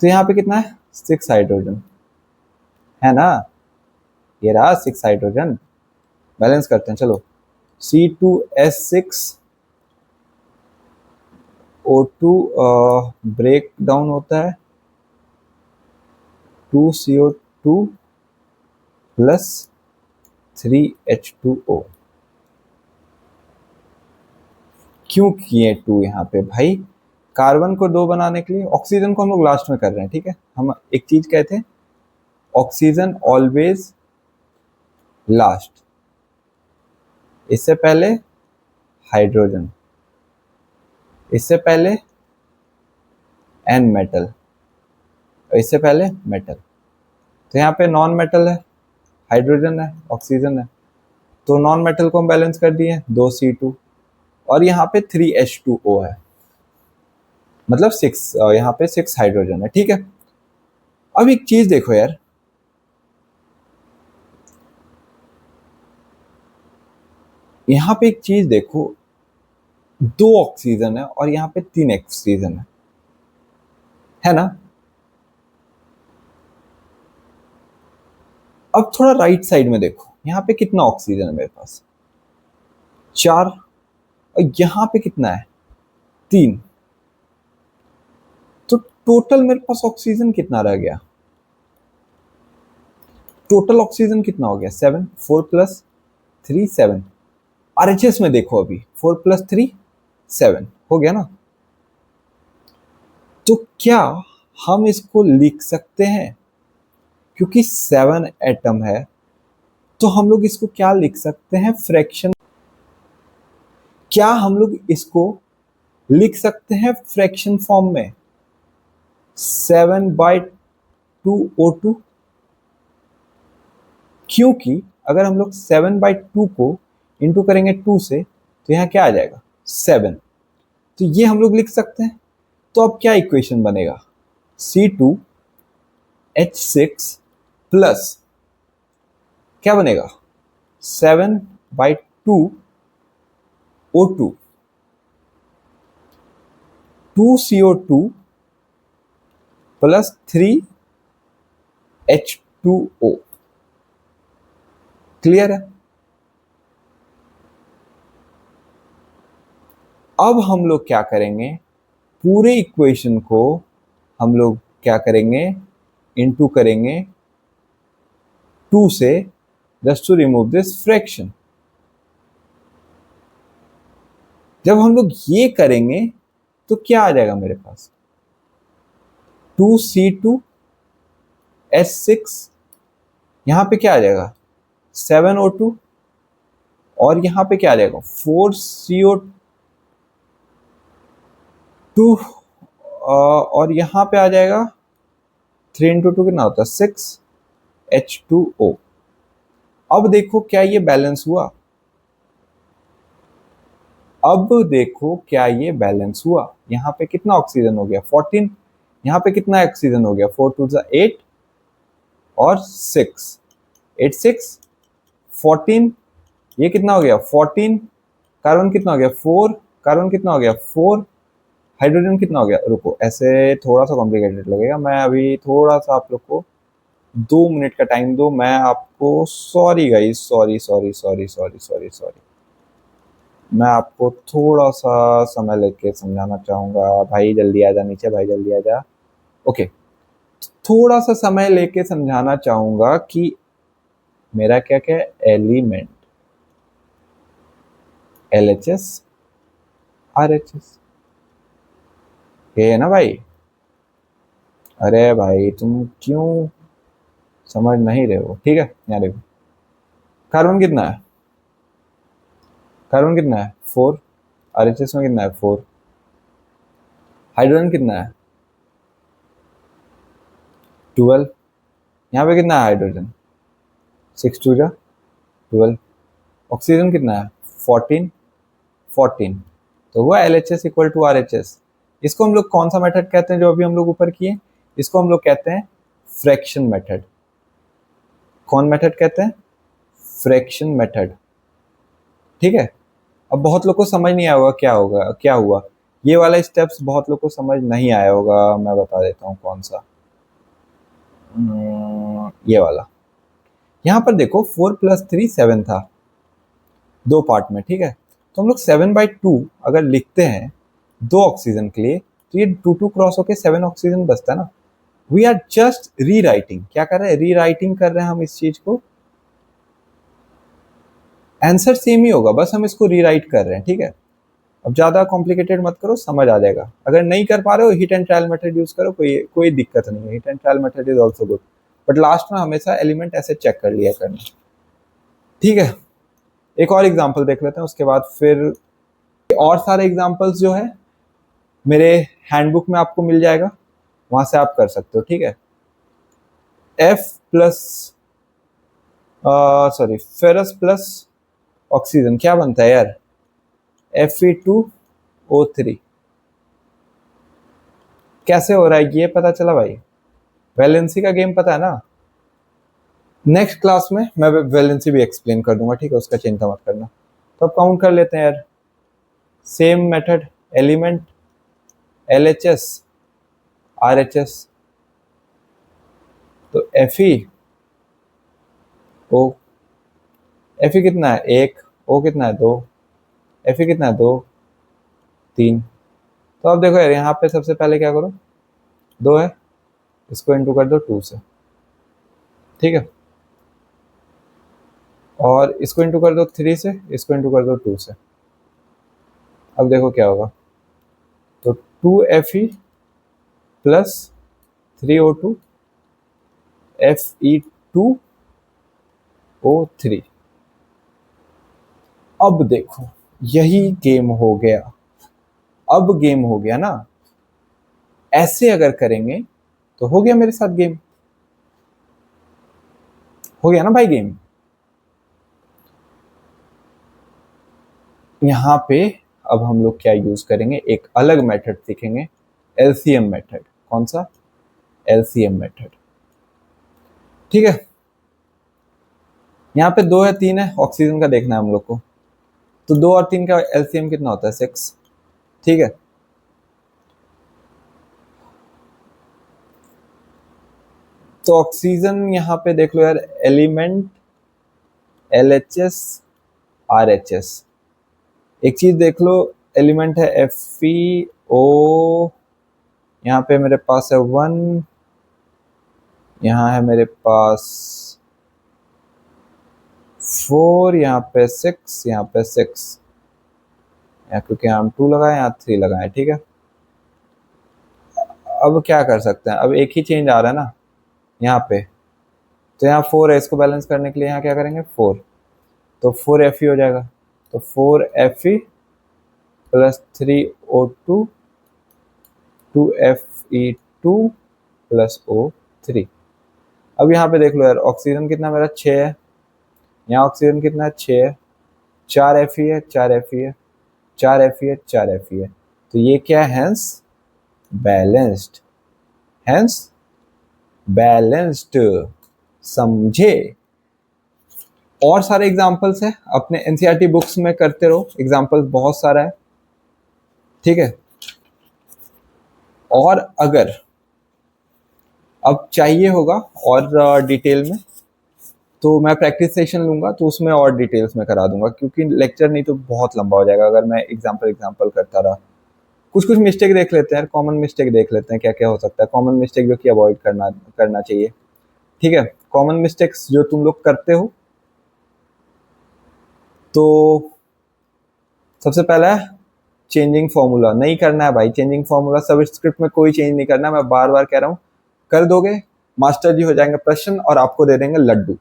तो यहाँ पे कितना है, 6 हाइड्रोजन है ना, ये रहा 6 हाइड्रोजन। बैलेंस करते हैं चलो, C2H6 O2 ब्रेक डाउन होता है 2CO2 प्लस 3H2O। क्यों किए 2 यहाँ पे भाई? कार्बन को 2 बनाने के लिए। ऑक्सीजन को हम लोग लास्ट में कर रहे हैं, ठीक है। हम एक चीज कहते हैं, ऑक्सीजन ऑलवेज लास्ट, इससे पहले हाइड्रोजन, इससे पहले एन मेटल, इससे पहले मेटल। तो यहाँ पे नॉन मेटल है, हाइड्रोजन है, ऑक्सीजन है, तो नॉन मेटल को हम बैलेंस कर दिए 2C2, और यहाँ पे 3H2O है, मतलब 6, यहाँ पे 6 हाइड्रोजन है, ठीक है। अब एक चीज देखो यार, यहाँ पे एक चीज देखो, 2 ऑक्सीजन है और यहाँ पे 3 ऑक्सीजन है ना। अब थोड़ा राइट साइड में देखो, यहाँ पे कितना ऑक्सीजन है मेरे पास? 4, और यहाँ पे कितना है? 3। तो टोटल मेरे पास ऑक्सीजन कितना रह गया? टोटल ऑक्सीजन कितना हो गया? 7, 4 + 3 7। आरएचएस में देखो, अभी 4 + 3 7 हो गया ना। तो क्या हम इसको लिख सकते हैं? क्योंकि 7 एटम है, तो हम लोग इसको क्या लिख सकते हैं? फ्रैक्शन। क्या हम लोग इसको लिख सकते हैं फ्रैक्शन फॉर्म में? 7/2O2। क्योंकि अगर हम लोग 7/2 को इंटू करेंगे 2 से, तो यहाँ क्या आ जाएगा? 7। तो ये हम लोग लिख सकते हैं। तो अब क्या इक्वेशन बनेगा? C2H6 प्लस क्या बनेगा? 7/2O2, 2CO2 plus 3H2O। Clear है? अब हम लोग क्या करेंगे? पूरे इक्वेशन को हम लोग क्या करेंगे? इनटू करेंगे 2 से, just to remove this fraction. जब हम लोग ये करेंगे तो क्या आ जाएगा मेरे पास? 2C2H6, यहां पे क्या आ जाएगा? 7O2, और यहां पे क्या आ जाएगा? 4CO2, और यहां पे आ जाएगा 3 × 2 कितना होता है? 6H2O। अब देखो क्या ये बैलेंस हुआ? अब देखो क्या ये बैलेंस हुआ? यहाँ पे कितना ऑक्सीजन हो गया? 14। यहाँ पे कितना ऑक्सीजन हो गया? 4 × 2 = 8 और 6, 8 6 14। ये कितना हो गया? 14। कार्बन कितना हो गया? 4। कार्बन कितना हो गया? 4। हाइड्रोजन कितना हो गया? रुको, ऐसे थोड़ा सा कॉम्प्लिकेटेड लगेगा, मैं अभी थोड़ा सा आप लोग को 2 मिनट का टाइम दो। मैं आपको, sorry guys, sorry sorry sorry sorry sorry sorry, मैं आपको थोड़ा सा समय लेके समझाना चाहूंगा। भाई जल्दी आ जा नीचे, भाई जल्दी आ जा। ओके, थोड़ा सा समय लेके समझाना चाहूंगा कि मेरा क्या क्या एलिमेंट, LHS RHS, ये है ना भाई। अरे भाई तुम क्यों समझ नहीं रहे हो? ठीक है, यहाँ देखो, कार्बन कितना है? कार्बन कितना है? 4। RHS में कितना है? 4। हाइड्रोजन कितना है? 12। यहाँ पे कितना है हाइड्रोजन? 6 2 जा 12। ऑक्सीजन कितना है? 14। 14। तो हुआ LHS = RHS। इसको हम लोग कौन सा मेथड कहते हैं जो अभी हम लोग ऊपर किए? इसको हम लोग कहते हैं फ्रैक्शन मेथड। कौन मेथड कहते हैं? Fraction method. ठीक है। अब बहुत लोग को समझ नहीं आया होगा क्या होगा, क्या हुआ। ये वाला स्टेप्स बहुत लोग को समझ नहीं आया होगा, मैं बता देता हूँ कौन सा। ये वाला। यहाँ पर देखो 4 + 3 7 था, 2 पार्ट में, ठीक है। तो हम लोग 7/2 अगर लिखते हैं 2 ऑक्सीजन के लिए, तो ये 2 2 क्रॉस होके 7 ऑक्सीजन बचता है ना। वी आर जस्ट री राइटिंग। क्या कर रहे हैं? री राइटिंग कर रहे हैं हम इस चीज को। आंसर सेम ही होगा, बस हम इसको रीराइट कर रहे हैं, ठीक है। अब ज़्यादा कॉम्प्लिकेटेड मत करो, समझ आ जाएगा। अगर नहीं कर पा रहे हो, hit and trial method use करो, कोई कोई दिक्कत नहीं है, hit and trial method is also good. But last में हमेशा एलिमेंट ऐसे चेक कर लिया करना, ठीक है। एक और एग्जाम्पल देख लेते हैं, उसके बाद फिर और सारे एग्जाम्पल्स जो है मेरे हैंडबुक में आपको मिल जाएगा, वहां से आप कर सकते हो, ठीक है। F plus sorry ferrous plus oxygen क्या बनता है यार, Fe2O3। कैसे हो रहा है ये पता चला भाई, वैलेंसी का गेम पता है ना। नेक्स्ट क्लास में मैं वैलेंसी भी एक्सप्लेन कर दूंगा, ठीक है, उसका चिंता मत करना। तो अब काउंट कर लेते हैं यार, same method, element LHS RHS, तो Fe कितना है 1, O कितना है 2, Fe कितना है 2 3। तो अब देखो यार, यहाँ पे सबसे पहले क्या करो, 2 है, इसको इंटू कर दो 2 से, ठीक है, और इसको इंटू कर दो 3 से, इसको इंटू कर दो 2 से। अब देखो क्या होगा, तो 2Fe प्लस 3O2 Fe2O3। अब देखो यही गेम हो गया, अब गेम हो गया ना। ऐसे अगर करेंगे तो हो गया मेरे साथ गेम, हो गया ना भाई गेम। यहाँ पे अब हम लोग क्या यूज करेंगे, एक अलग मेथड सीखेंगे, एलसीएम मेथड। कौन सा, एलसीएम मेथड, ठीक है। यहाँ पे 2 है 3 है, ऑक्सीजन का देखना है हम लोग को, तो 2 और 3 का एलसीएम कितना होता है 6, ठीक है। तो ऑक्सीजन यहाँ पे देख लो यार, एलिमेंट LHS RHS। एक चीज देख लो, एलिमेंट है FeO, यहाँ पे मेरे पास है 1, यहाँ है मेरे पास 4, यहाँ पे 6, यहाँ पे 6, यहाँ क्योंकि हम 2 लगाए, यहाँ 3 लगाए, ठीक है। अब क्या कर सकते हैं, अब एक ही चेंज आ रहा है ना यहाँ पे, तो यहाँ 4 है, इसको बैलेंस करने के लिए यहाँ क्या करेंगे 4, तो 4Fe हो जाएगा, तो 4Fe plus 3O2 2Fe2 plus O3। अब यहाँ पे देख लो यार, ऑक्सीजन कितना मेरा 6 है, यहाँ ऑक्सीजन कितना है 6 है, 4 Fe है, 4 Fe है, 4 Fe है, 4 Fe है, तो ये क्या है, हेंस बैलेंस्ड, हेंस बैलेंस्ड, समझे। और सारे एग्जांपल्स हैं अपने एनसीईआरटी बुक्स में, करते रहो, एग्जांपल्स बहुत सारा है, ठीक है। और अगर अब चाहिए होगा और डिटेल में, तो मैं प्रैक्टिस सेशन लूंगा, तो उसमें और डिटेल्स में करा दूंगा, क्योंकि लेक्चर नहीं तो बहुत लंबा हो जाएगा अगर मैं एग्जांपल करता रहा। कुछ मिस्टेक देख लेते हैं, कॉमन मिस्टेक देख लेते हैं, क्या क्या हो सकता है कॉमन मिस्टेक जो कि अवॉइड करना चाहिए, ठीक है। कॉमन मिस्टेक्स जो तुम लोग करते हो, तो सबसे पहला है चेंजिंग फॉर्मूला, नहीं करना है भाई चेंजिंग फॉर्मूला, सब स्क्रिप्ट में कोई चेंज नहीं करना है, मैं बार बार कह रहा हूँ। कर दोगे मास्टर जी हो जाएंगे प्रश्न, और आपको दे देंगे लड्डू,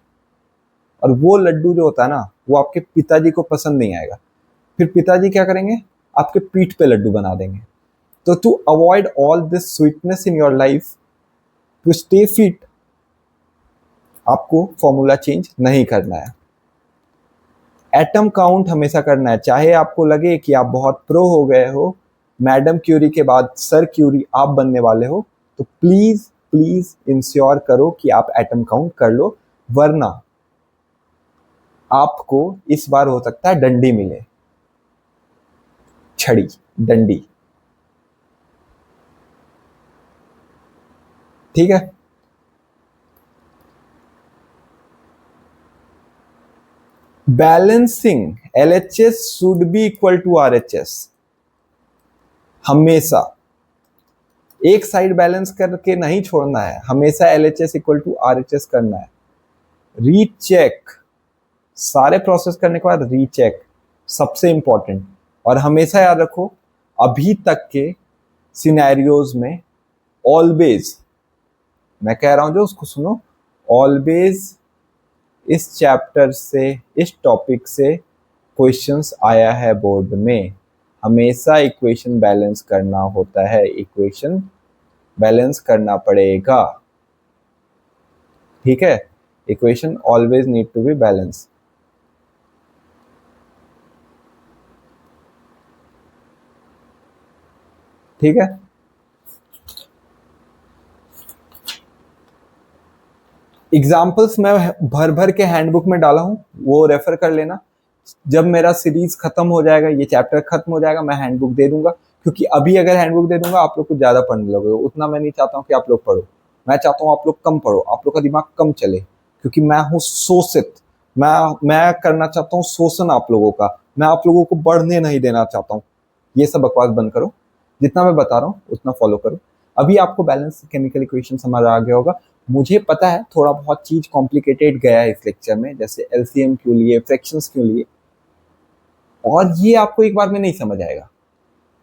और वो लड्डू जो होता है ना, वो आपके पिताजी को पसंद नहीं आएगा, फिर पिताजी क्या करेंगे, आपके पीठ पे लड्डू बना देंगे। तो to avoid all this sweetness in your life, to stay fit, आपको फॉर्मूला चेंज नहीं करना है। एटम काउंट हमेशा करना है, चाहे आपको लगे कि आप बहुत प्रो हो गए हो, मैडम क्यूरी के बाद सर क्यूरी आप बनने वाले हो, तो प्लीज प्लीज इंश्योर करो कि आप एटम काउंट कर लो, वरना आपको इस बार हो सकता है डंडी मिले, छड़ी, डंडी, ठीक है। Balancing LHS should be equal to RHS, हमेशा एक साइड बैलेंस करके नहीं छोड़ना है, हमेशा LHS इक्वल टू RHS करना है। रीचेक सारे प्रोसेस करने के बाद रीचेक सबसे इंपॉर्टेंट। और हमेशा याद रखो, अभी तक के सिनेरियोज में ऑलवेज, मैं कह रहा हूं जो उसको सुनो, ऑलवेज इस चैप्टर से, इस टॉपिक से क्वेश्चंस आया है बोर्ड में। हमेशा इक्वेशन बैलेंस करना होता है, इक्वेशन बैलेंस करना पड़ेगा, ठीक है। Equation always need to be balance. ठीक है, एग्जाम्पल्स मैं भर भर के हैंडबुक में डाला हूं, वो रेफर कर लेना। जब मेरा सीरीज खत्म हो जाएगा, ये चैप्टर खत्म हो जाएगा, मैं हैंडबुक दे दूंगा। क्योंकि अभी अगर हैंडबुक दे दूंगा आप लोग कुछ ज्यादा पढ़ने लगोगे, उतना मैं नहीं चाहता हूँ कि आप लोग पढ़ो। मैं चाहता हूँ आप लोग कम पढ़ो, आप लोग का दिमाग कम चले, क्योंकि मैं हूँ शोषित। मैं करना चाहता हूँ शोषण आप लोगों का, मैं आप लोगों को बढ़ने नहीं देना चाहता हूँ। ये सब बकवास बंद करो, जितना मैं बता रहा हूँ उतना फॉलो करो। अभी आपको बैलेंस केमिकल इक्वेशन समझ आ गया होगा। मुझे पता है थोड़ा बहुत चीज कॉम्प्लिकेटेड गया है इस लेक्चर में, जैसे एलसीएम क्यों लिए, फ्रैक्शंस क्यों लिए, और ये आपको एक बार में नहीं समझ आएगा।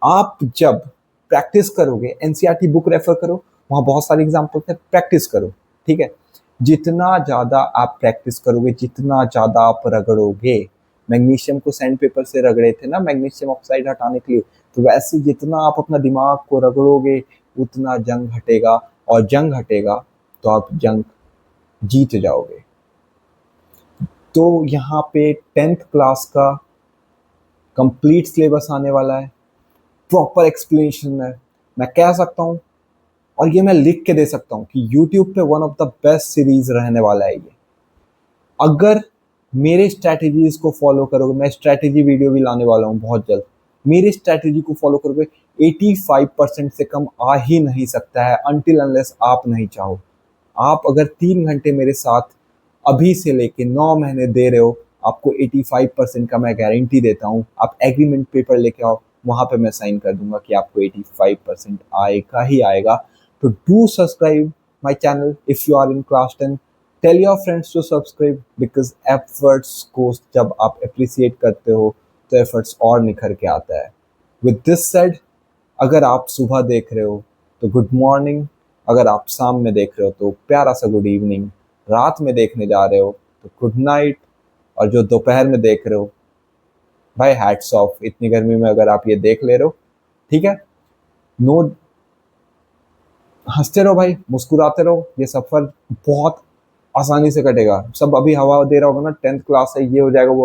आप जब प्रैक्टिस करोगे, एनसीईआरटी बुक रेफर करो, वहां बहुत सारे एग्जाम्पल्स है, प्रैक्टिस करो, ठीक है। जितना ज्यादा आप प्रैक्टिस करोगे, जितना ज्यादा आप रगड़ोगे, मैग्नीशियम को सैंड पेपर से रगड़े थे ना मैग्नीशियम ऑक्साइड हटाने के लिए, तो वैसे जितना आप अपना दिमाग को रगड़ोगे उतना जंग हटेगा, और जंग हटेगा तो आप जंग जीत जाओगे। तो यहाँ पे 10th क्लास का कंप्लीट सिलेबस आने वाला है, प्रॉपर एक्सप्लेनेशन है। मैं कह सकता हूँ और ये मैं लिख के दे सकता हूँ कि YouTube पे one of the best series रहने वाला है ये। अगर मेरे स्ट्रैटेजीज को फॉलो करोगे, मैं स्ट्रैटेजी वीडियो भी लाने वाला हूँ बहुत जल्द, मेरी स्ट्रैटेजी को फॉलो करोगे, 85% से कम आ ही नहीं सकता है, अनटिल अनलेस आप नहीं चाहो। आप अगर 3 घंटे मेरे साथ अभी से लेके 9 महीने दे रहे हो, आपको 85% का मैं गारंटी देता हूँ। आप एग्रीमेंट पेपर लेके आओ, वहां पे मैं साइन कर दूंगा कि आपको 85% आएगा ही आएगा। तो do subscribe my channel if you are in class 10। Tell your friends to subscribe, because efforts को जब आप अप्रिसिएट करते हो तो एफर्ट्स और निखर के आता है। विद दिस सेड, अगर आप सुबह देख रहे हो तो गुड मॉर्निंग, अगर आप शाम में देख रहे हो तो प्यारा सा गुड इवनिंग, रात में देखने जा रहे हो तो गुड नाइट, और जो दोपहर में देख रहे हो भाई हैट्स ऑफ, इतनी गर्मी में अगर आप ये देख ले रहे हो, ठीक है। नो, हंसते रहो भाई, मुस्कुराते रहो, ये सफर बहुत आसानी से कटेगा। सब अभी हवा दे रहा होगा ना, 10th क्लास है, ये हो जाएगा वो